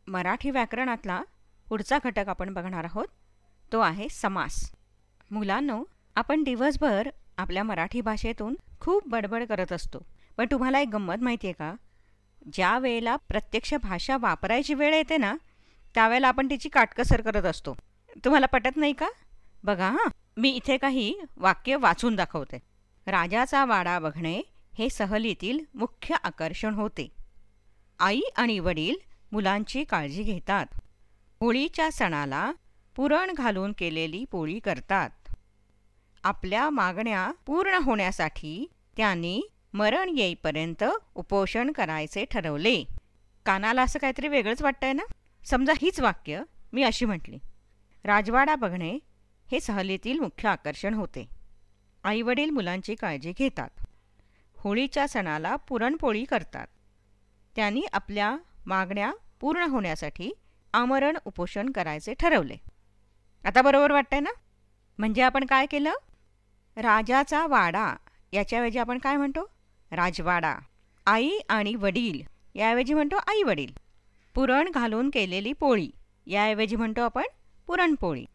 मराठी व्याकरणातला पुढचा घटक आपण बघणार आहोत तो आहे समास. मुलांनो, आपण दिवसभर आपल्या मराठी भाषेतून खूप बडबड करत असतो, पण तुम्हाला एक गंमत माहिती आहे का? ज्या वेळेला प्रत्यक्ष भाषा वापरायची वेळ येते ना, त्यावेळेला आपण तिची काटकसर करत असतो. तुम्हाला पटत नाही का? बघा हां, मी इथे काही वाक्य वाचून दाखवते. राजाचा वाडा बघणे हे सहलीतील मुख्य आकर्षण होते. आई आणि वडील मुलांची काळजी घेतात. होळीच्या सणाला पुरण घालून केलेली पोळी करतात. आपल्या मागण्या पूर्ण होण्यासाठी त्यांनी मरण येईपर्यंत उपोषण करायचे ठरवले. कानाला असं काहीतरी वेगळंच वाटतंय ना? समजा हीच वाक्य मी अशी म्हटली. राजवाडा बघणे हे सहलीतील मुख्य आकर्षण होते. आईवडील मुलांची काळजी घेतात. होळीच्या सणाला पुरणपोळी करतात. त्यांनी आपल्या मागण्या पूर्ण होण्यासाठी आमरण उपोषण करायचे ठरवले. आता बरोबर वाटतंय ना? म्हणजे आपण काय केलं? राजाचा वाडा याच्याऐवजी आपण काय म्हणतो? राजवाडा. आई आणि वडील याऐवजी म्हणतो आई वडील. पुरण घालून केलेली पोळी याऐवजी म्हणतो आपण पुरणपोळी.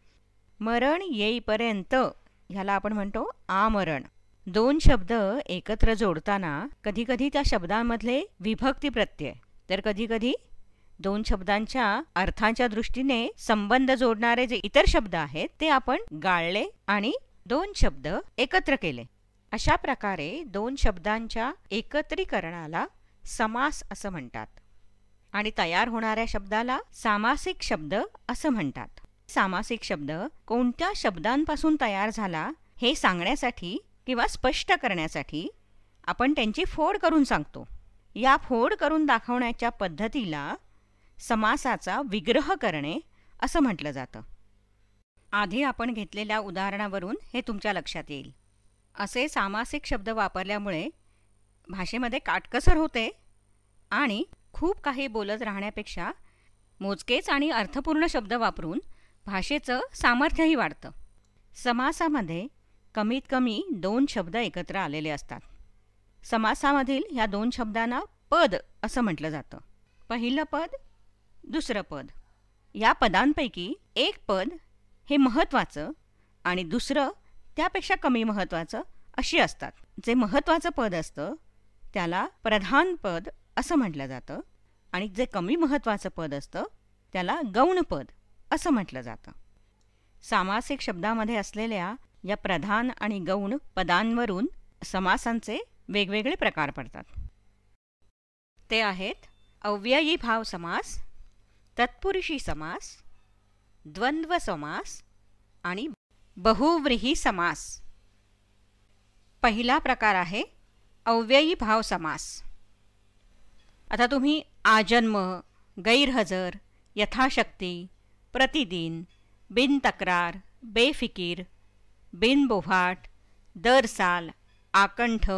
मरण येईपर्यंत ह्याला आपण म्हणतो आमरण. दोन शब्द एकत्र जोडताना कधीकधी त्या शब्दांमधले विभक्ती प्रत्यय तर कधीकधी दोन शब्दांच्या अर्थांच्या दृष्टीने संबंध जोडणारे जे इतर शब्द आहेत ते आपण गाळले आणि दोन शब्द एकत्र केले. अशा प्रकारे दोन शब्दांच्या एकत्रीकरणाला समास असं म्हणतात आणि तयार होणाऱ्या शब्दाला सामासिक शब्द असं म्हणतात. सामासिक शब्द कोणत्या शब्दांपासून तयार झाला हे सांगण्यासाठी किंवा स्पष्ट करण्यासाठी आपण त्यांची फोड करून सांगतो. या फोड करून दाखवण्याच्या पद्धतीला समासाचा विग्रह करणे असं म्हटलं जातं. आधी आपण घेतलेल्या उदाहरणावरून हे तुमच्या लक्षात येईल. असे सामासिक शब्द वापरल्यामुळे भाषेमध्ये काटकसर होते आणि खूप काही बोलत राहण्यापेक्षा मोजकेच आणि अर्थपूर्ण शब्द वापरून भाषेचं सामर्थ्यही वाढतं. समासामध्ये कमीत कमी दोन शब्द एकत्र आलेले असतात. समासामधील ह्या दोन शब्दांना पद असं म्हटलं जातं. पहिलं पद, दुसरं पद. या पदांपैकी एक पद हे महत्त्वाचं आणि दुसरं त्यापेक्षा कमी महत्त्वाचं अशी असतात. जे महत्त्वाचं पद असतं त्याला प्रधान पद असं म्हटलं जातं आणि जे कमी महत्त्वाचं पद असतं त्याला गौण पद असं म्हटलं जातं. सामासिक शब्दामध्ये असलेल्या या प्रधान आणि गौण पदांवरून समासांचे वेगवेगळे प्रकार पडतात. ते आहेत अव्ययी भाव समास, तत्पुरुषी समास, द्वंद्व समास आणि बहुव्रीही समास. पहिला प्रकार आहे अव्ययी भाव समास. आता तुम्ही आजन्म, गैरहजर, यथाशक्ती, प्रतिदिन, बिनतक्रार, बेफिकीर, बिनबोभाट, दर साल, आकंठ,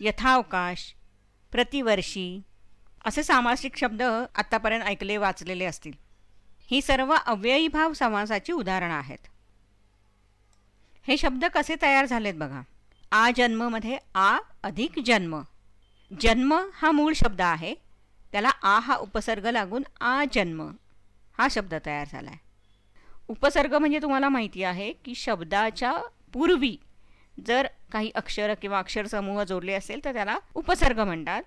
यथावकाश, प्रतिवर्षी असे सामासिक शब्द आत्तापर्यंत ऐकले वाचलेले असतील. ही सर्व अव्ययी भाव समासाची उदाहरणं आहेत. हे शब्द कसे तयार झालेत बघा. आजन्ममध्ये आ अधिक जन्म. जन्म हा मूळ शब्द आहे, त्याला आ हा उपसर्ग लागून आजन्म हा शब्द तयार झाला आहे. उपसर्ग म्हणजे तुम्हाला माहिती आहे की शब्दाच्या पूर्वी जर काही अक्षर किंवा अक्षरसमूह जोडले असेल तर त्याला उपसर्ग म्हणतात.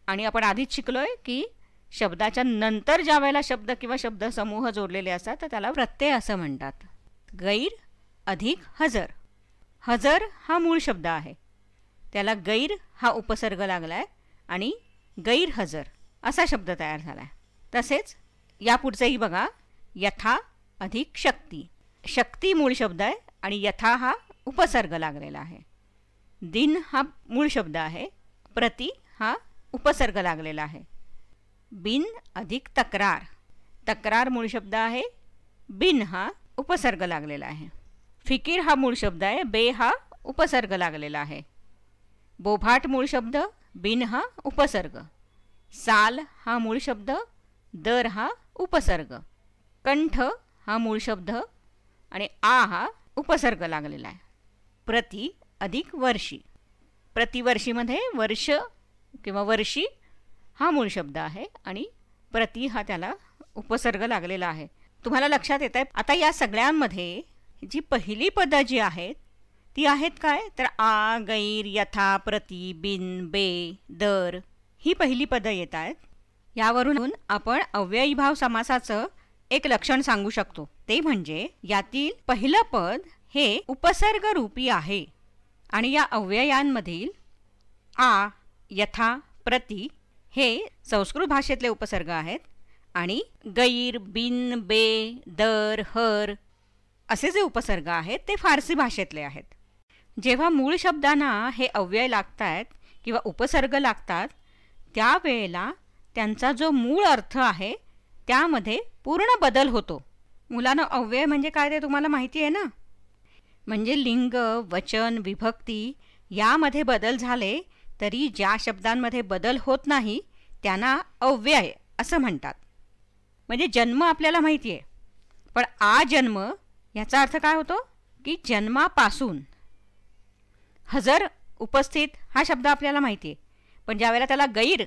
आणि आपण आधीच शिकलोय की शब्दाच्या नंतर ज्या वेळेला शब्द किंवा शब्दसमूह जोडलेले असतात तर त्याला प्रत्यय असं म्हणतात. गैर अधिक हजर. हजर हा मूळ शब्द आहे, त्याला गैर हा उपसर्ग लागला आहे आणि गैरहजर असा शब्द तयार झाला आहे. तसेच या पुढचंही बघा. यथा अधिक शक्ती. शक्ती मूळ शब्द आहे आणि यथा हा उपसर्ग लागलेला आहे. दिन हा मूळ शब्द आहे, प्रति हा उपसर्ग लागलेला आहे. बिन अधिक तक्रार. तक्रार मूळ शब्द आहे, बिन हा उपसर्ग लागलेला आहे. फिकीर हा मूळ शब्द आहे, बे हा उपसर्ग लागलेला आहे. बोभाट मूळ शब्द, बिन हा उपसर्ग. साल हा मूळ शब्द, दर हा उपसर्ग. कंठ हा मूळ शब्द आणि आ हा उपसर्ग लागलेला आहे. प्रति अधिक वर्षी. प्रतिवर्षीमध्ये वर्ष किंवा वर्षी हा मूळ शब्द आहे आणि प्रति हा त्याला उपसर्ग लागलेला आहे. तुम्हाला लक्षात येत आहे? आता या सगळ्यांमध्ये जी पहिली पदं जी आहेत ती आहेत काय, तर आ, गैर, यथा, प्रति, बिन, बे, दर ही पहिली पदं येत आहेत. यावरून आपण अव्ययीभाव समासाचं एक लक्षण सांगू शकतो, ते म्हणजे यातील पहिलं पद हे उपसर्ग रूपी आहे आणि या अव्ययांमधील आ, यथा, प्रति हे संस्कृत भाषेतले उपसर्ग आहेत आणि गैर, बिन, बे, दर, हर असे जे उपसर्ग आहेत ते फारसी भाषेतले आहेत. जेव्हा मूळ शब्दांना हे अव्यय लागतात किंवा उपसर्ग लागतात त्यावेळेला त्यांचा जो मूळ अर्थ आहे त्यामध्ये पूर्ण बदल होतो. मुलांना अव्यय म्हणजे काय ते तुम्हाला माहिती आहे ना? म्हणजे लिंग, वचन, विभक्ती यामध्ये बदल झाले तरी ज्या शब्दांमध्ये बदल होत नाही त्यांना अव्यय असं म्हणतात. म्हणजे जन्म आपल्याला माहिती आहे, पण आ जन्म याचा अर्थ काय होतो की जन्मापासून. हजर उपस्थित हा शब्द आपल्याला माहिती आहे, पण ज्यावेळेला त्याला गैर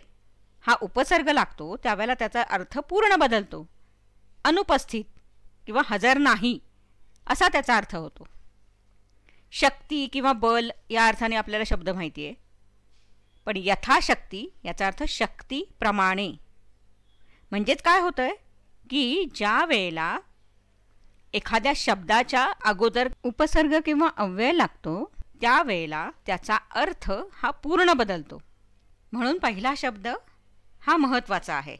हा उपसर्ग लागतो त्यावेळेला त्याचा अर्थ पूर्ण बदलतो. अनुपस्थित किंवा हजर नाही असा त्याचा अर्थ होतो. शक्ती किंवा बल या अर्थाने आपल्याला शब्द माहिती आहे, पण यथाशक्ती याचा अर्थ शक्तीप्रमाणे. म्हणजेच काय होतंय की ज्या वेळेला एखाद्या शब्दाच्या अगोदर उपसर्ग किंवा अव्यय लागतो त्यावेळेला त्याचा अर्थ हा पूर्ण बदलतो. म्हणून पहिला शब्द हा महत्त्वाचा आहे.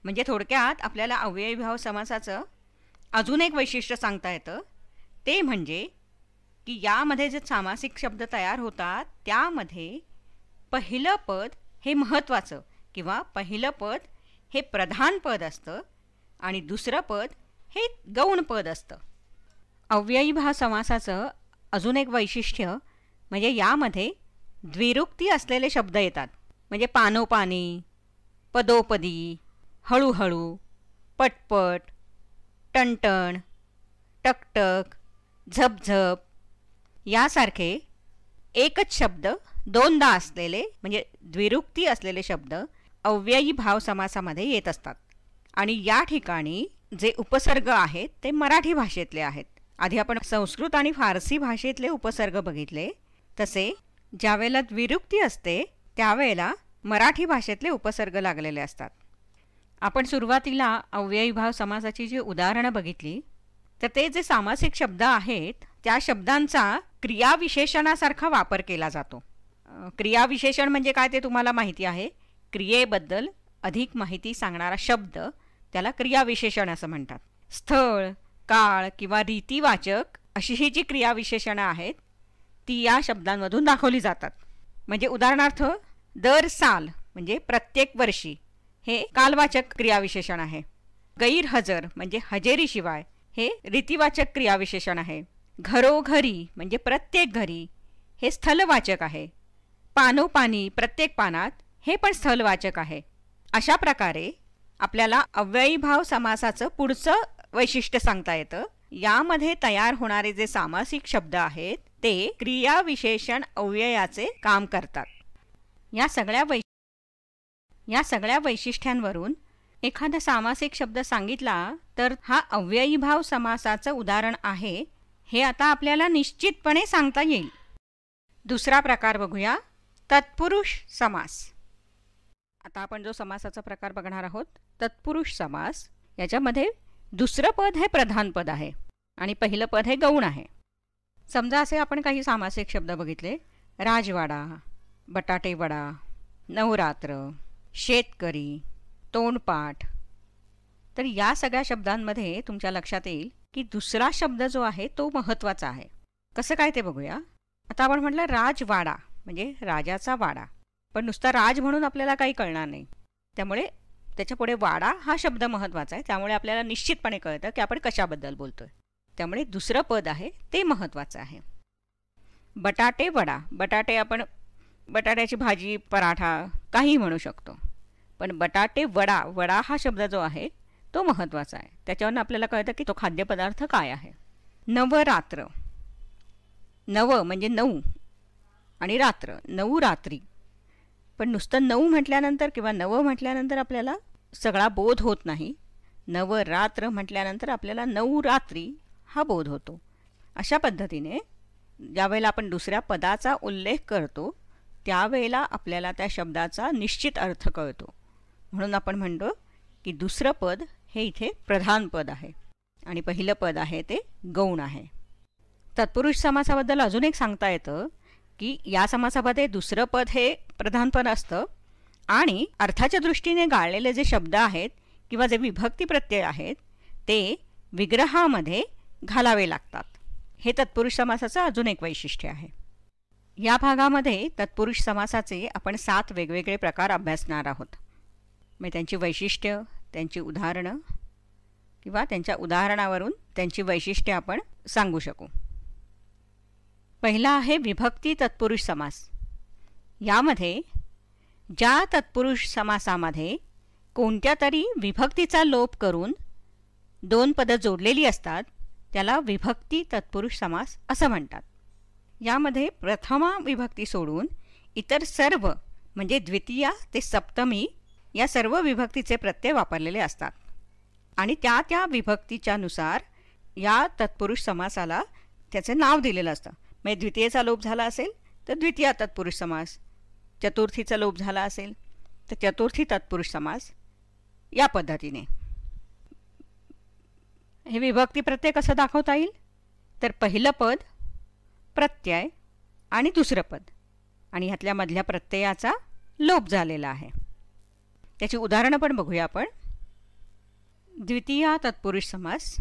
म्हणजे थोडक्यात आपल्याला अव्ययीभाव समासाचं अजून एक वैशिष्ट्य सांगता येतं, ते म्हणजे की यामध्ये जे सामासिक शब्द तयार होतात त्यामध्ये पहिलं पद हे महत्त्वाचं किंवा पहिलं पद हे प्रधान पद असतं आणि दुसरं पद हे गौण पद असतं. अव्ययीभाव समासाचं अजून एक वैशिष्ट्य म्हणजे यामध्ये द्विरुक्ती असलेले शब्द येतात. म्हणजे पानोपानी, पदोपदी, हळूहळू, पटपट, टणटण, टकटक, झपझप यासारखे एकच शब्द दोनदा असलेले म्हणजे द्विरुक्ती असलेले शब्द अव्ययीभाव समासामध्ये येत असतात. आणि या ठिकाणी जे उपसर्ग आहेत ते मराठी भाषेतले आहेत. आधी आपण संस्कृत आणि फारसी भाषेतले उपसर्ग बघितले, तसे ज्यावेळेला द्विरुक्ती असते त्यावेळेला मराठी भाषेतले उपसर्ग लागलेले असतात. आपण सुरुवातीला अव्ययीभाव समासाची जी उदाहरणं बघितली तर ते जे सामासिक शब्द आहेत त्या शब्दांचा क्रियाविशेषणासारखा वापर केला जातो. क्रियाविशेषण म्हणजे काय ते तुम्हाला माहिती आहे. क्रियेबद्दल अधिक माहिती सांगणारा शब्द त्याला क्रियाविशेषण असं म्हणतात. स्थळ, काळ किंवा रीतिवाचक अशी ही जी क्रियाविशेषणं आहेत ती या शब्दांमधून दाखवली जातात. म्हणजे उदाहरणार्थ दर साल म्हणजे प्रत्येक वर्षी हे कालवाचक क्रियाविशेषण आहे. गैरहजर म्हणजे हजेरीशिवाय हे रीतिवाचक क्रियाविशेषण आहे. घरोघरी म्हणजे प्रत्येक घरी हे स्थलवाचक आहे. पानोपानी प्रत्येक पानात हे पण स्थलवाचक आहे. अशा प्रकारे आपल्याला अव्ययीभाव समासाचं पुढचं वैशिष्ट्य सांगता येतं. यामध्ये तयार होणारे जे सामासिक शब्द आहेत ते क्रियाविशेषण अव्ययाचे काम करतात. या सगळ्या वैशिष्ट्यांवरून एखादा सामासिक शब्द सांगितला तर हा अव्ययीभाव समासाचं उदाहरण आहे हे आता आपल्याला निश्चितपणे सांगता येईल. दुसरा प्रकार बघूया, तत्पुरुष समास. आता आपण जो समासाचा प्रकार बघणार आहोत तत्पुरुष समास, याच्यामध्ये दुसरं पद हे प्रधान पद आहे आणि पहिलं पद हे गौण आहे. समजा असे आपण काही सामासिक शब्द बघितले, राजवाडा, बटाटेवडा, नवरात्र, शेतकरी, तोंडपाठ. तर या सगळ्या शब्दांमध्ये तुमच्या लक्षात येईल की दुसरा शब्द जो आहे तो महत्त्वाचा आहे. कसं काय ते बघूया. आता आपण म्हटलं राजवाडा म्हणजे राजाचा वाडा, पण नुसता राज म्हणून आपल्याला काही कळणार नाही. त्यामुळे त्याच्यापुढे वाडा हा शब्द महत्त्वाचा आहे. त्यामुळे आपल्याला निश्चितपणे कळतं की आपण कशाबद्दल बोलतोय. त्यामुळे दुसरं पद आहे ते महत्त्वाचं आहे. बटाटे वडा, बटाटे आपण बटाट्याची भाजी, पराठा काही म्हणू शकतो, पण बटाटे वडा, वडा हा शब्द जो आहे तो महत्त्वाचा आहे. त्याच्यावरून आपल्याला कळतं की तो खाद्यपदार्थ काय आहे. नवरात्र, नव म्हणजे 9 आणि रात्र, 9 रात्री. पण नुसतं 9 म्हटल्यानंतर किंवा नव म्हटल्यानंतर आपल्याला सगळा बोध होत नाही. नवरात्र म्हटल्यानंतर आपल्याला 9 रात्री हा बोध होतो. अशा पद्धतीने ज्यावेळेला आपण दुसऱ्या पदाचा उल्लेख करतो त्यावेळेला आपल्याला त्या शब्दाचा निश्चित अर्थ कळतो. म्हणून आपण म्हणतो की दुसरं पद हे इथे प्रधान पद आहे आणि पहिलं पद आहे ते गौण आहे. तत्पुरुष समासाबद्दल अजून एक सांगता येतं की या समासामध्ये दुसरं पद हे प्रधान पद असतं आणि अर्थाच्या दृष्टीने गाळलेले जे शब्द आहेत किंवा जे विभक्ती प्रत्यय आहेत ते विग्रहामध्ये घालावे लागतात. हे तत्पुरुष समासाचं अजून एक वैशिष्ट्य आहे. या भागामध्ये तत्पुरुष समासाचे आपण 7 वेगवेगळे प्रकार अभ्यासणार आहोत. मग त्यांची वैशिष्ट्य, त्यांची उदाहरणं किंवा त्यांच्या उदाहरणावरून त्यांची वैशिष्ट्ये आपण सांगू शकू. पहिला आहे विभक्ती तत्पुरुष समास. यामध्ये ज्या तत्पुरुष समासामध्ये कोणत्या तरी विभक्तीचा लोप करून 2 पदं जोडलेली असतात त्याला विभक्ती तत्पुरुष समास असं म्हणतात. यामध्ये प्रथमा विभक्ती सोडून इतर सर्व म्हणजे द्वितीया ते सप्तमी या सर्व विभक्तीचे प्रत्यय वापरलेले असतात आणि त्या त्या विभक्तीच्यानुसार या तत्पुरुष समासाला त्याचे नाव दिलेलं असतं. म्हणजे द्वितीयेचा लोप झाला असेल तर द्वितीया तत्पुरुष समास, चतुर्थीचा लोप झाला असेल तर चतुर्थी तत्पुरुष समास. या पद्धतीने हे विभक्ती प्रत्यय कसं दाखवता येईल तर पहिलं पद, प्रत्यय आणि दुसरं पद आणि ह्यातल्या मधल्या प्रत्ययाचा लोप झालेला आहे. त्याची उदाहरणं पण बघूया आपण. द्वितीया तत्पुरुष समास,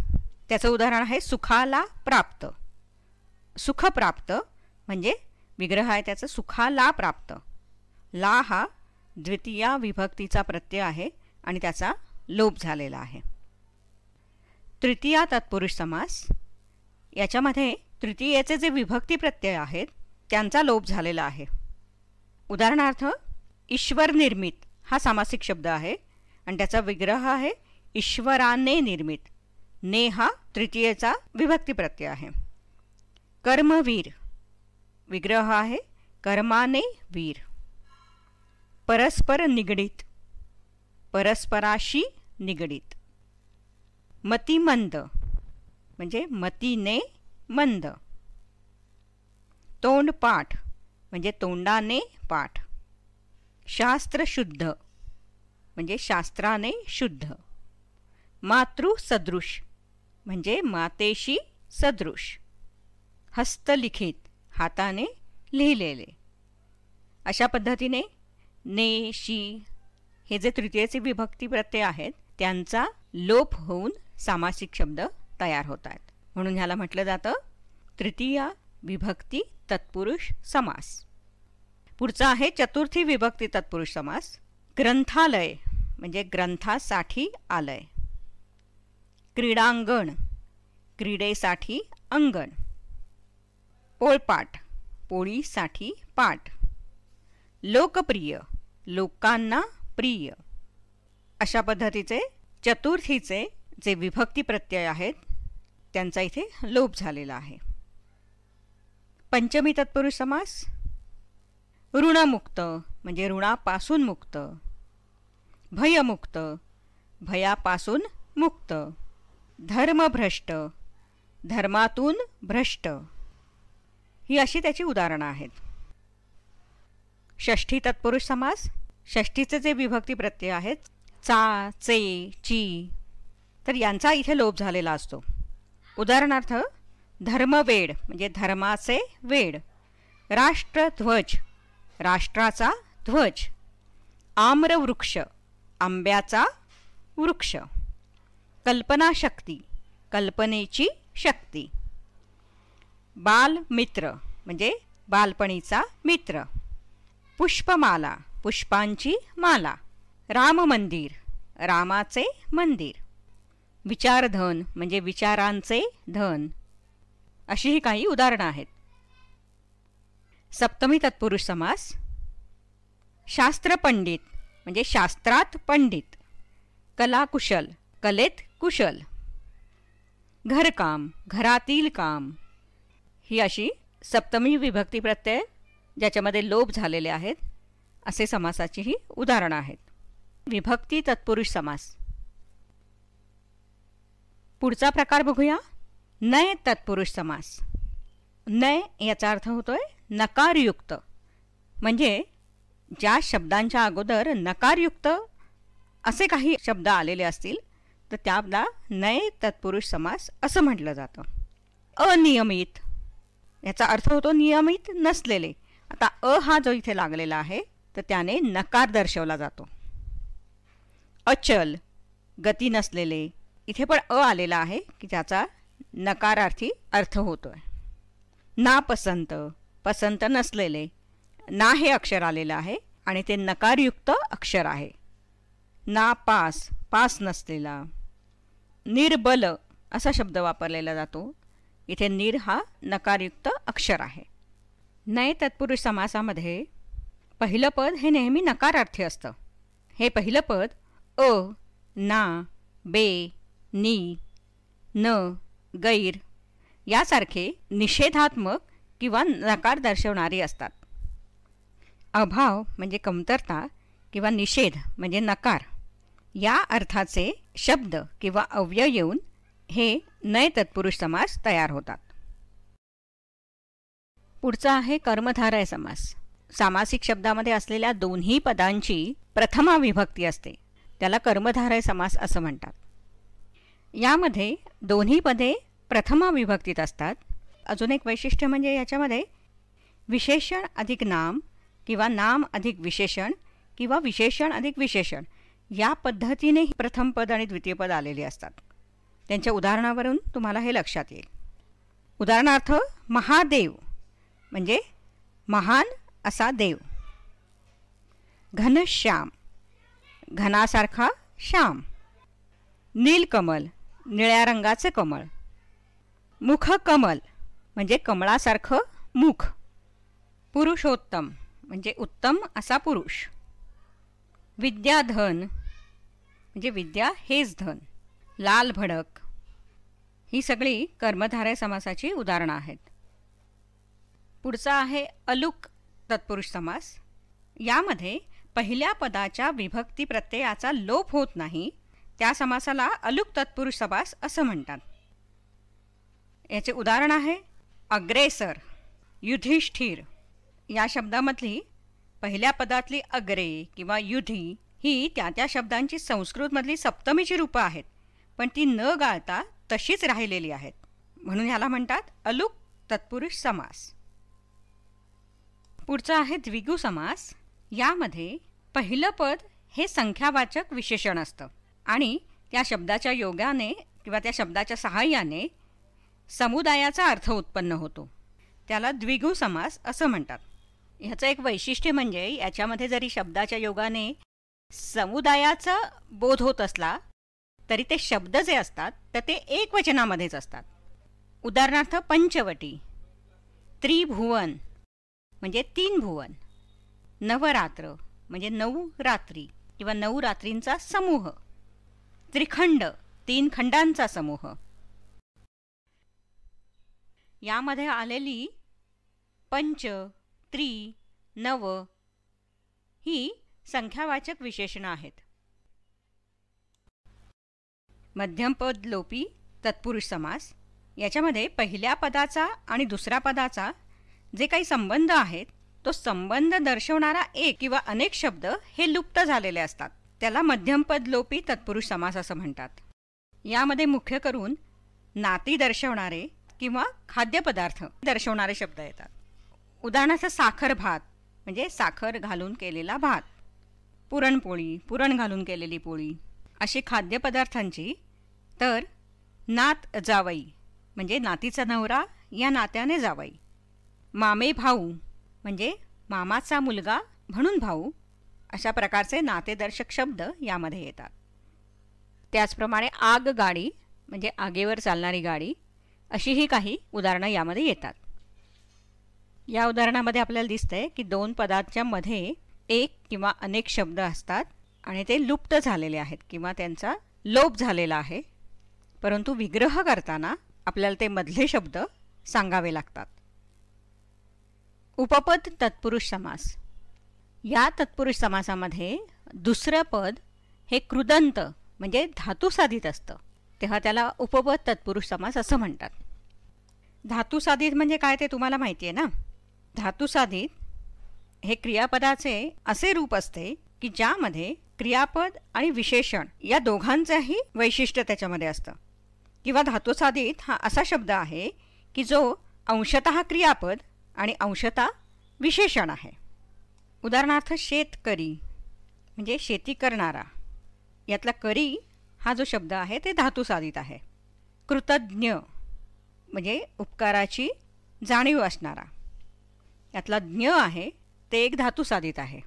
त्याचं उदाहरण आहे सुखाला प्राप्त. सुख प्राप्त म्हणजे विग्रह आहे त्याचं सुखाला प्राप्त. ला हा द्वितीया विभक्तीचा प्रत्यय आहे आणि त्याचा लोप झालेला आहे. तृतीया तत्पुरुष समास, याच्यामध्ये तृतीयेचे जे विभक्ती प्रत्यय आहेत त्यांचा लोप झालेला आहे. उदाहरणार्थ ईश्वर निर्मित हा सामासिक शब्द आहे आणि त्याचा विग्रह आहे ईश्वराने निर्मित. ने हा तृतीयेचा विभक्ती प्रत्यय आहे. कर्मवीर विग्रह आहे कर्माने वीर. परस्पर निगडित, परस्पराशी निगडित. मतिमंद म्हणजे मतीने मंद. तोंडपाठ म्हणजे तोंडाने पाठ. शास्त्रशुद्ध म्हणजे शास्त्राने शुद्ध. मातृसदृश म्हणजे मातेशी सदृश. हस्तलिखित हाताने लिहिलेले. अशा पद्धतीने ने, शी हे जे तृतीयेचे विभक्ती प्रत्यय आहेत त्यांचा लोप होऊन सामासिक शब्द तयार होत आहेत. म्हणून ह्याला म्हटलं जातं तृतीया विभक्ती तत्पुरुष समास. पुढचा आहे चतुर्थी विभक्ती तत्पुरुष समास. ग्रंथालय म्हणजे ग्रंथासाठी आलय. क्रीडांगण क्रीडेसाठी अंगण. पोळपाट पोळीसाठी पाट. लोकप्रिय लोकांना प्रिय. अशा पद्धतीचे चतुर्थीचे जे विभक्ती प्रत्यय आहेत त्यांचा इथे लोप झालेला आहे. पंचमी तत्पुरुष समास. ऋणमुक्त म्हणजे ऋणापासून मुक्त. भयमुक्त भयापासून मुक्त. धर्मभ्रष्ट धर्मातून भ्रष्ट. ही अशी त्याची उदाहरणं आहेत. षष्ठी तत्पुरुष समास. षष्ठीचे जे विभक्ती प्रत्यय आहेत चा, चे, ची तर यांचा इथे लोप झालेला असतो. उदाहरणार्थ धर्मवेड म्हणजे धर्माचे वेड. राष्ट्रध्वज राष्ट्राचा ध्वज. आम्रवृक्ष आंब्याचा वृक्ष. कल्पनाशक्ती कल्पनेची शक्ती. बालमित्र म्हणजे बालपणीचा मित्र. पुष्पमाला पुष्पांची माला. राममंदिर रामाचे मंदिर. विचारधन म्हणजे विचारांचे धन. अशी ही काही उदाहरणं आहेत. सप्तमी तत्पुरुष समास. शास्त्रपंडित म्हणजे शास्त्रात पंडित. कलाकुशल कलेत कुशल. घरकाम घरातील काम. ही अशी सप्तमी विभक्ती प्रत्यय ज्याच्यामध्ये लोप झालेले आहेत असे समासाची ही उदाहरणं आहेत. विभक्ती तत्पुरुष समास. पुढचा प्रकार बघूया, नय तत्पुरुष समास. नय याचा अर्थ होतोय नकारयुक्त, म्हणजे ज्या शब्दांच्या अगोदर नकारयुक्त असे काही शब्द आलेले असतील तर त्याला नय तत्पुरुष समास असं म्हटलं जातं. अनियमित याचा अर्थ होतो नियमित नसलेले. आता अ हा जो इथे लागलेला आहे तर त्याने नकार दर्शवला जातो. अचल गती नसलेले, इथे पण अ आलेला आहे की ज्याचा नकारार्थी अर्थ होतोय. नापसंत पसंत नसलेले, ना हे अक्षर आलेलं आहे आणि ते नकारयुक्त अक्षर आहे. नापास पास नसलेला. निर्बल असा शब्द वापरलेला जातो, इथे निर हा नकारयुक्त अक्षर आहे. नय तत्पुरुष समासामध्ये पहिलं पद हे नेहमी नकारार्थी असतं. हे पहिलं पद अ, ना, बे, नी, न, गैर यासारखे निषेधात्मक किंवा नकार दर्शवणारी असतात. अभाव म्हणजे कमतरता किंवा निषेध म्हणजे नकार या अर्थाचे शब्द किंवा अव्यय येऊन हे नय तत्पुरुष समास तयार होतात. पुढचा आहे कर्मधारय समास. सामासिक शब्दामध्ये असलेल्या दोन्ही पदांची प्रथमा विभक्ती असते, त्याला कर्मधारय समास असं म्हणतात. यामध्ये दोन्ही पदे प्रथमा विभक्तीत असतात. अजून एक वैशिष्ट्य म्हणजे याच्यामध्ये विशेषण अधिक नाम किंवा नाम अधिक विशेषण किंवा विशेषण अधिक विशेषण या पद्धतीने प्रथम पद आणि द्वितीय पद आलेले असतात. त्यांच्या उदाहरणावरून तुम्हाला हे लक्षात येईल. उदाहरणार्थ महादेव म्हणजे महान असा देव. घनश्याम घनासारखा श्याम. नीलकमल निळ्या रंगाचे कमळ. मुखकमल म्हणजे कमळासारखं मुख. पुरुषोत्तम म्हणजे उत्तम असा पुरुष. विद्याधन म्हणजे विद्या हेच धन. लाल भडक ही सगळी कर्मधारय समासाची उदाहरणं आहेत. पुढचा आहे अलुक तत्पुरुष समास. यामध्ये पहिल्या पदाच्या विभक्ती प्रत्ययाचा लोप होत नाही, त्या समासाला अलुक तत्पुरुष समास असं म्हणतात. याचे उदाहरण आहे अग्रेसर, युधिष्ठिर. या शब्दामधली पहिल्या पदातली अग्रे किंवा युधी ही त्या त्या शब्दांची संस्कृतमधली सप्तमीची रूपं आहेत, पण ती न गाळता तशीच राहिलेली आहेत, म्हणून ह्याला म्हणतात अलुक तत्पुरुष समास. पुढचा आहे द्विगु समास. यामध्ये पहिलं पद हे संख्यावाचक विशेषण असतं आणि त्या शब्दाच्या योगाने किंवा त्या शब्दाच्या सहाय्याने समुदायाचा अर्थ उत्पन्न होतो, त्याला द्विगु समास असं म्हणतात. ह्याचं एक वैशिष्ट्य म्हणजे याच्यामध्ये जरी शब्दाच्या योगाने समुदायाचा बोध होत असला तरी ते शब्द जे असतात तर ते एकवचनामध्येच असतात. उदाहरणार्थ पंचवटी. त्रिभुवन म्हणजे 3 भुवन. नवरात्र म्हणजे 9 रात्री किंवा 9 रात्रींचा समूह. त्रिखंड 3 खंडांचा समूह. यामध्ये आलेली पंच, त्रि, नव ही संख्यावाचक विशेषणं आहेत. मध्यमपद लोपी तत्पुरुष समास. याच्यामध्ये पहिल्या पदाचा आणि दुसऱ्या पदाचा जे काही संबंध आहेत तो संबंध दर्शवणारा एक किंवा अनेक शब्द हे लुप्त झालेले असतात, त्याला मध्यमपद लोपी तत्पुरुष समास असं म्हणतात. यामध्ये मुख्य करून नाती दर्शवणारे किंवा खाद्यपदार्थ दर्शवणारे शब्द येतात. उदाहरणार्थ साखर भात म्हणजे साखर घालून केलेला भात. पुरणपोळी पुरण घालून केलेली पोळी अशी खाद्यपदार्थांची. तर नात जावई म्हणजे नातीचा नवरा या नात्याने जावई. मामे भाऊ म्हणजे मामाचा मुलगा म्हणून भाऊ. अशा प्रकारचे नातेदर्शक शब्द यामध्ये येतात. त्याचप्रमाणे आगगाडी म्हणजे आगेवर चालणारी गाडी अशीही काही उदाहरणं यामध्ये येतात. या उदाहरणामध्ये आपल्याला दिसतंय की 2 पदांच्या मध्ये एक किंवा अनेक शब्द असतात आणि ते लुप्त झालेले आहेत किंवा त्यांचा लोप झालेला आहे, परंतु विग्रह करताना आपल्याला ते मधले शब्द सांगावे लागतात. उपपद तत्पुरुष समास. या तत्पुरुष समासामध्ये दुसरं पद हे कृदंत म्हणजे धातुसाधित असतं, तेव्हा त्याला उपपद तत्पुरुष समास असं म्हणतात. धातुसाधित म्हणजे काय ते तुम्हाला माहिती आहे ना. धातुसाधित हे क्रियापदाचे असे रूप असते की ज्यामध्ये क्रियापद आणि विशेषण या दोघांचंही वैशिष्ट्य त्याच्यामध्ये असतं. किंवा धातुसाधित हा असा शब्द आहे की जो अंशतः क्रियापद आणि अंशतः विशेषण आहे. उदाहरणार्थ शेतकरी म्हणजे शेती करणारा, यातला करी हा जो शब्द आहे ते धातुसाधित आहे. कृतज्ञ म्हणजे उपकाराची जाणीव असणारा, यातला ज्ञ आहे ते एक धातुसाधित आहे.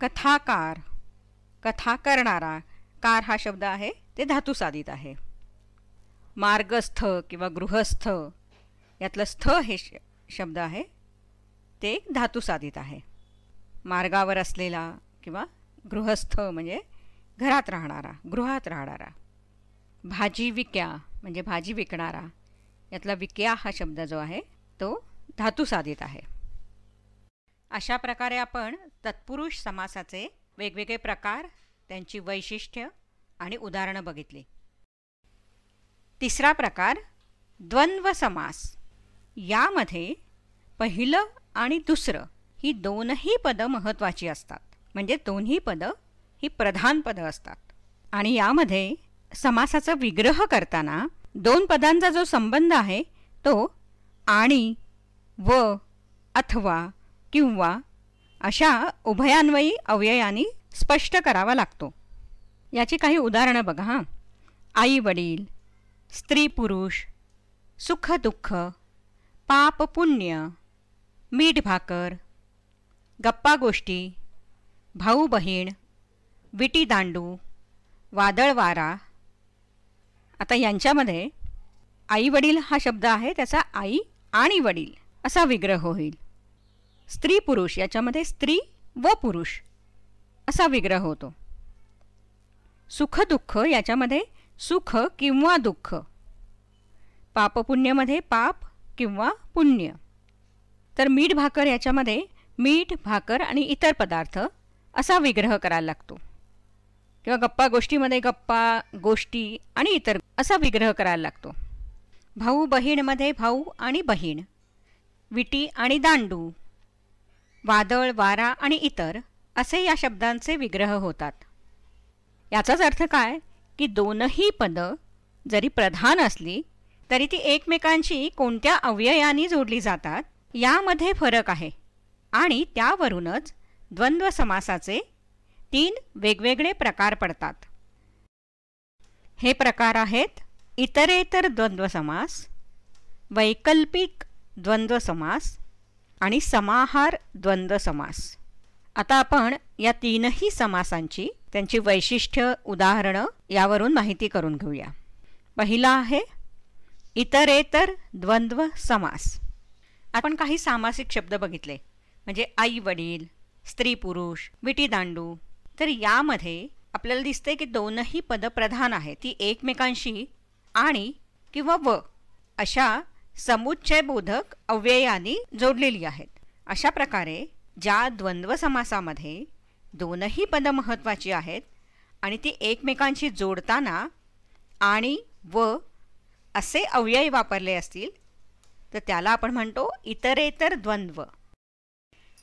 कथाकार कथा करणारा, कार हा शब्द आहे ते धातुसाधित आहे. मार्गस्थ किंवा गृहस्थ यातलं स्थ हे शब्द आहे ते एक धातुसाधित आहे. मार्गावर असलेला किंवा गृहस्थ म्हणजे घरात राहणारा, गृहात राहणारा. भाजी विक्या म्हणजे भाजी विकणारा, यातला विक्या हा शब्द जो आहे तो धातुसाधित आहे. अशा प्रकारे आपण तत्पुरुष समासाचे वेगवेगळे प्रकार, त्यांची वैशिष्ट्य आणि उदाहरणं बघितली. तिसरा प्रकार द्वंद्व समास. यामध्ये पहिलं आणि दुसरं ही दोनही पदं महत्त्वाची असतात, म्हणजे दोन्ही पदं ही प्रधान पदं असतात. आणि यामध्ये समासाचा विग्रह करताना दोन पदांचा जो संबंध आहे तो आणि, व, अथवा, किंवा अशा उभयान्वयी अव्ययांनी स्पष्ट करावा लागतो. याची काही उदाहरणं बघा हां. आई वडील, स्त्री पुरुष, सुख दुःख, पाप पुण्य, मीठ भाकर, गप्पा गोष्टी, भाऊ बहीण, विटी दांडू, वादळ वारा. आता यांच्यामध्ये आई वडील हा शब्द आहे त्याचा आई आणि वडील असा विग्रह होईल. स्त्री पुरुष याच्यामध्ये स्त्री व पुरुष असा विग्रह होतो. सुख दुःख याच्यामध्ये सुख किंवा दुःख, पापपुण्यमध्ये पाप किंवा पुण्य. तर मीठ भाकर याच्यामध्ये मीठ भाकर आणि इतर पदार्थ असा विग्रह करायला लागतो. किंवा गप्पा गोष्टीमध्ये गप्पा गोष्टी आणि इतर असा विग्रह करायला लागतो. भाऊ बहीणमध्ये भाऊ आणि बहीण, विटी आणि दांडू, वादळ वारा आणि इतर असे या शब्दांचे विग्रह होतात. याचाच अर्थ काय की दोनही पदं जरी प्रधान असली तरी ती एकमेकांशी कोणत्या अव्ययांनी जोडली जातात यामध्ये फरक आहे. आणि त्यावरूनच द्वंद्व समासाचे 3 वेगवेगळे प्रकार पडतात. हे प्रकार आहेत इतरेतर द्वंद्व समास, वैकल्पिक द्वंद्व समास आणि समाहार द्वंद्व समास. आता आपण या 3ही समासांची त्यांची वैशिष्ट्य, उदाहरणं यावरून माहिती करून घेऊया. पहिला आहे इतरेतर द्वंद्व समास. आपण काही सामासिक शब्द बघितले म्हणजे आई वडील, स्त्री पुरुष, विटी दांडू. तर यामध्ये आपल्याला दिसते की दोनही पदं प्रधान आहेत, ती एकमेकांशी आणि किंवा व अशा समुच्चयबोधक अव्ययांनी जोडलेली आहेत. अशा प्रकारे ज्या द्वंद्व समासामध्ये दोनही पदं महत्त्वाची आहेत आणि ती एकमेकांशी जोडताना आणि व असे अव्यय वापरले असतील तर त्याला आपण म्हणतो इतरेतर द्वंद्व.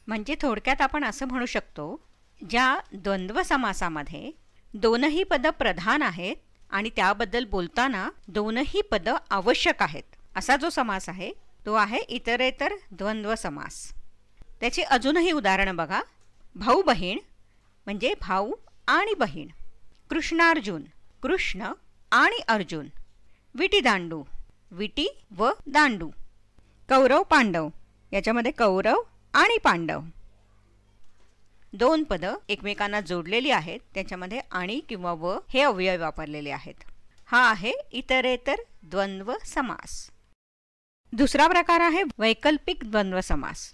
म्हणजे थोडक्यात आपण असं म्हणू शकतो, ज्या द्वंद्व समासामध्ये दोनही पदं प्रधान आहेत आणि त्याबद्दल बोलताना दोनही पदं आवश्यक आहेत, असा जो समास आहे तो आहे इतरेतर द्वंद्व समास. त्याची अजूनही उदाहरणं बघा. भाऊ बहीण म्हणजे भाऊ आणि बहीण, कृष्णार्जुन कृष्ण आणि अर्जुन, विटी दांडू विटी व दांडू, कौरव पांडव याच्यामध्ये कौरव आणि पांडव. 2 पदं एकमेकांना जोडलेली आहेत, त्याच्यामध्ये आणि किंवा व हे अव्यय वापरलेले आहेत. हा आहे इतरेतर द्वंद्व समास. दुसरा प्रकार आहे वैकल्पिक द्वंद्व समास.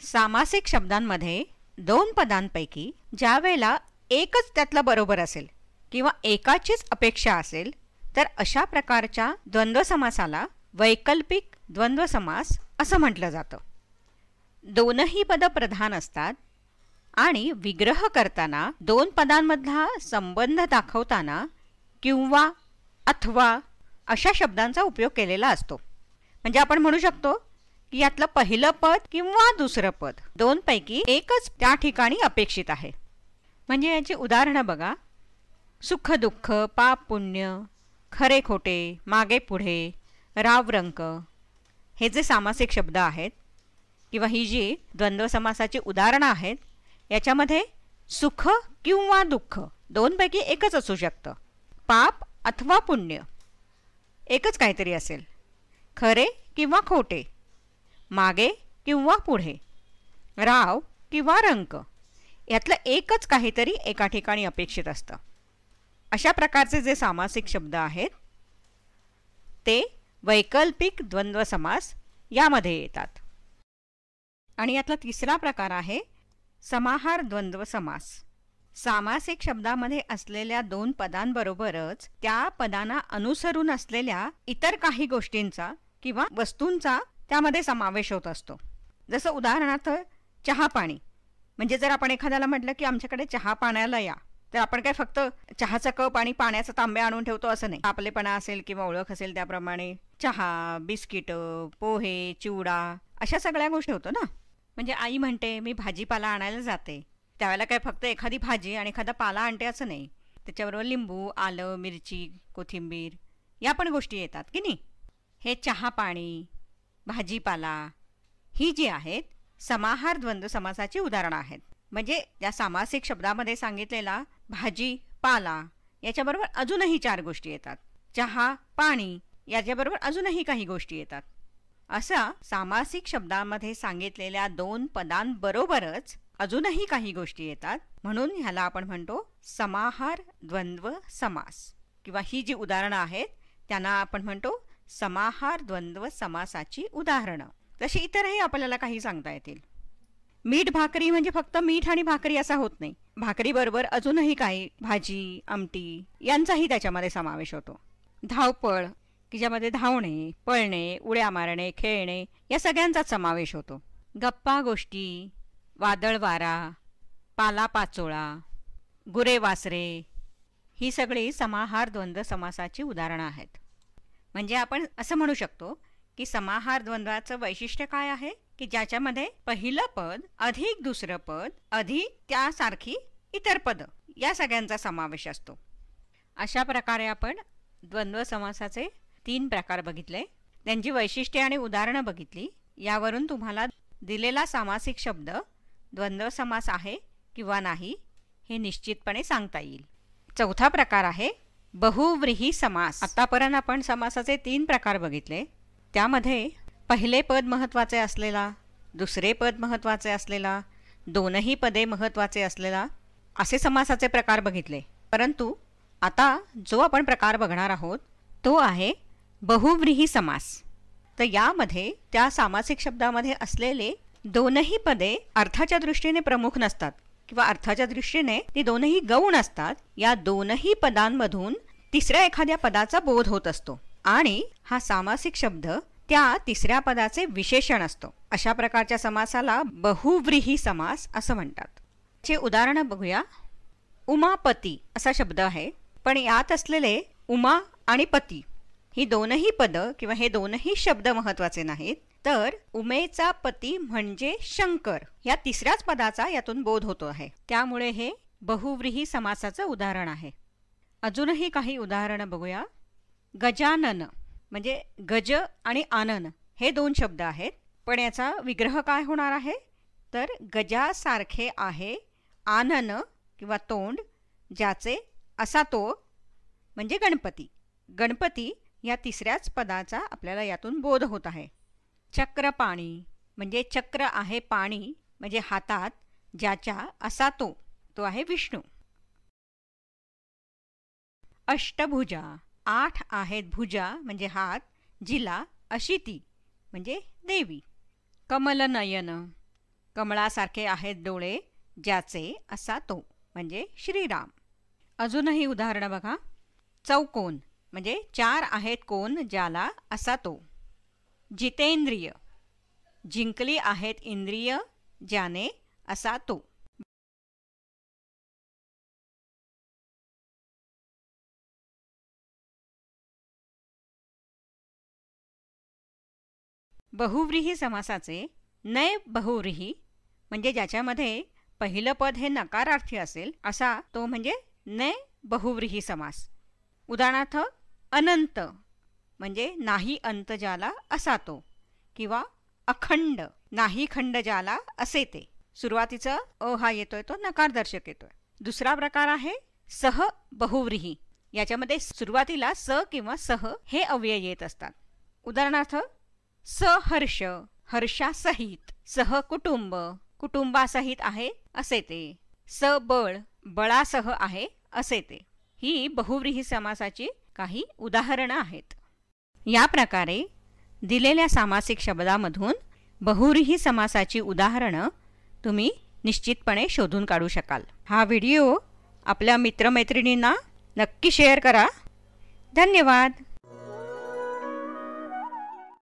सामासिक शब्दांमध्ये 2 पदांपैकी ज्या वेळेला एकच त्यातला बरोबर असेल किंवा एकाचीच अपेक्षा असेल तर अशा प्रकारच्या द्वंद्व समासाला वैकल्पिक द्वंद्व समास असं म्हटलं जातं. दोनही पदं प्रधान असतात आणि विग्रह करताना दोन पदांमधला संबंध दाखवताना किंवा अथवा अशा शब्दांचा उपयोग केलेला असतो. म्हणजे आपण म्हणू शकतो की यातलं पहिलं पद किंवा दुसरं पद दोनपैकी एकच त्या ठिकाणी अपेक्षित आहे. म्हणजे याची उदाहरणं बघा. सुख दुःख, पाप पुण्य, खरे खोटे, मागे पुढे, राव रंक हे जे सामासिक शब्द आहेत किंवा ही जी द्वंद्व समासाची उदाहरणं आहेत याच्यामध्ये सुख किंवा दुःख दोनपैकी एकच असू शकतं. पाप अथवा पुण्य एकच काहीतरी असेल. खरे किंवा खोटे, मागे किंवा पुढे, राव किंवा रंक यातलं एकच काहीतरी एका ठिकाणी अपेक्षित असतं. अशा प्रकारचे जे सामासिक शब्द आहेत ते वैकल्पिक द्वंद्व समास यामध्ये येतात. आणि यातला तिसरा प्रकार आहे समाहार द्वंद्व समास. सामासिक शब्दामध्ये असलेल्या दोन पदांबरोबरच त्या पदांना अनुसरून असलेल्या इतर काही गोष्टींचा किंवा वस्तूंचा त्यामध्ये समावेश होत असतो. जसं उदाहरणार्थ चहा पाणी. म्हणजे जर आपण एखाद्याला म्हटलं की आमच्याकडे चहा पाण्याला या, तर आपण काय फक्त चहाचा कप आणि पाण्याचा तांब्या आणून ठेवतो असं नाही. आपलेपणा असेल किंवा ओळख असेल त्याप्रमाणे चहा, बिस्किट, पोहे, चिवडा अशा सगळ्या गोष्टी होतो ना. म्हणजे आई म्हणते मी भाजीपाला आणायला जाते, त्यावेळेला काय फक्त एखादी भाजी आणि एखादा पाला आणते असं नाही. त्याच्याबरोबर लिंबू, आलं, मिरची, कोथिंबीर या पण गोष्टी येतात की नाही. हे चहा पाणी, भाजीपाला ही जी आहेत समाहार द्वंद्व समासाची उदाहरणं आहेत. म्हणजे या सामासिक शब्दामध्ये सांगितलेला भाजी पाला याच्याबरोबर अजूनही 4 गोष्टी येतात. चहा पाणी याच्याबरोबर अजूनही काही गोष्टी येतात. असा सामासिक शब्दामध्ये सांगितलेल्या 2 पदांबरोबरच अजूनही काही गोष्टी येतात. म्हणून ह्याला आपण म्हणतो समाहार द्वंद्व समास किंवा ही जी उदाहरणं आहेत त्यांना आपण म्हणतो समाहार द्वंद्व समासाची उदाहरणं. तशी इतरही आपल्याला काही सांगता येतील. मीठ भाकरी म्हणजे फक्त मीठ आणि भाकरी असा होत नाही. भाकरीबरोबर अजूनही काही भाजी, आमटी यांचाही त्याच्यामध्ये समावेश होतो. धावपळ की ज्यामध्ये धावणे, पळणे, उड्या मारणे, खेळणे या सगळ्यांचाच समावेश होतो. गप्पा गोष्टी, वादळ वारा, पालापाचोळा, गुरे वासरे ही सगळी समाहार द्वंद्व समासाची उदाहरणं आहेत. म्हणजे आपण असं म्हणू शकतो की समाहार द्वंद्वाचं वैशिष्ट्य काय आहे की ज्याच्यामध्ये पहिलं पद अधिक दुसरं पद अधिक त्यासारखी इतर पद या सगळ्यांचा समावेश असतो. अशा प्रकारे आपण द्वंद्व समासाचे 3 प्रकार बघितले, त्यांची वैशिष्ट्ये आणि उदाहरणं बघितली. यावरून तुम्हाला दिलेला सामासिक शब्द द्वंद्व समास आहे किंवा नाही हे निश्चितपणे सांगता येईल. चौथा प्रकार आहे बहुव्रीही समास. आतापर्यंत आपण समासाचे 3 प्रकार बघितले. त्यामध्ये पहिले पद महत्त्वाचे असलेला, दुसरे पद महत्त्वाचे असलेला, दोनही पदे महत्त्वाचे असलेला असे समासाचे प्रकार बघितले. परंतु आता जो आपण प्रकार बघणार आहोत तो आहे बहुव्रीही समास. तर यामध्ये त्या सामासिक शब्दामध्ये असलेले दोनही पदे अर्थाच्या दृष्टीने प्रमुख नसतात किंवा अर्थाच्या दृष्टीने ती दोनही गौण असतात. या दोनही पदांमधून तिसऱ्या एखाद्या पदाचा बोध होत असतो आणि हा सामासिक शब्द त्या तिसऱ्या पदाचे विशेषण असतो. अशा प्रकारच्या समासाला बहुव्रीही समास असं म्हणतात. चे उदाहरण बघूया. उमापती असा शब्द आहे, पण यात असलेले उमा आणि पती ही दोनही पद किंवा हे दोनही शब्द महत्त्वाचे नाहीत, तर उमेचा पती म्हणजे शंकर या तिसऱ्याच पदाचा यातून बोध होतो आहे. त्यामुळे हे बहुव्रीही समासाचं उदाहरण आहे. अजूनही काही उदाहरणं बघूया. गजानन म्हणजे गज आणि आनन हे 2 शब्द आहेत, पण याचा विग्रह काय होणार आहे तर गजासारखे आहे आनन किंवा तोंड ज्याचे असा तो म्हणजे गणपती. गणपती या तिसऱ्याच पदाचा आपल्याला यातून बोध होत आहे. चक्र पाणी म्हणजे चक्र आहे पाणी म्हणजे हातात ज्याच्या असा तो आहे विष्णू. अष्टभुजा 8 आहेत भुजा म्हणजे हात जिला अशी ती म्हणजे देवी. कमलनयन कमळासारखे आहेत डोळे ज्याचे असा तो म्हणजे श्रीराम. अजूनही उदाहरणं बघा. चौकोन म्हणजे 4 आहेत कोण ज्याला असा तो. जितेंद्रिय जिंकली आहेत इंद्रिय ज्याने असा तो. बहुव्रीही समासाचे नय बहुव्रीही म्हणजे ज्याच्यामध्ये पहिलं पद हे नकारार्थी असेल असा तो म्हणजे नय बहुव्रीही समास. उदाहरणार्थ अनंत म्हणजे नाही अंत ज्याला असा तो, किंवा अखंड नाही खंड ज्याला असे ते. सुरुवातीचा अ हा येतोय तो नकारदर्शक येतोय. दुसरा प्रकार आहे सह बहुव्रीही. याच्यामध्ये सुरुवातीला स किंवा सह हे अव्यय येत असतात. उदाहरणार्थ सहर्ष हर्षासहित, सह कुटुंब कुटुंबासहित आहे असे ते, सबळ बळासह आहे असे ते. ही बहुव्रीही समासाची काही उदाहरणं आहेत. या प्रकारे दिलेल्या सामासिक शब्दामधून बहुव्रीही समासाची उदाहरणं तुम्ही निश्चितपणे शोधून काढू शकाल. हा व्हिडिओ आपल्या मित्रमैत्रिणींना नक्की शेअर करा. धन्यवाद.